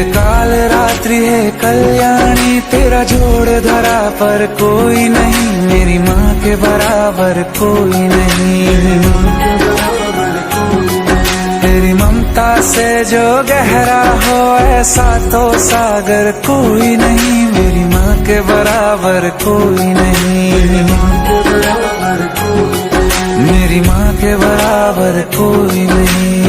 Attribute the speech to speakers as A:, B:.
A: काल रात्रि है कल्याणी, तेरा जोड़ धरा पर कोई नहीं, मेरी माँ के बराबर कोई नहीं। तेरी ममता से जो गहरा हो ऐसा तो सागर कोई नहीं, मेरी माँ के बराबर कोई नहीं। मेरी माँ के बराबर कोई नहीं।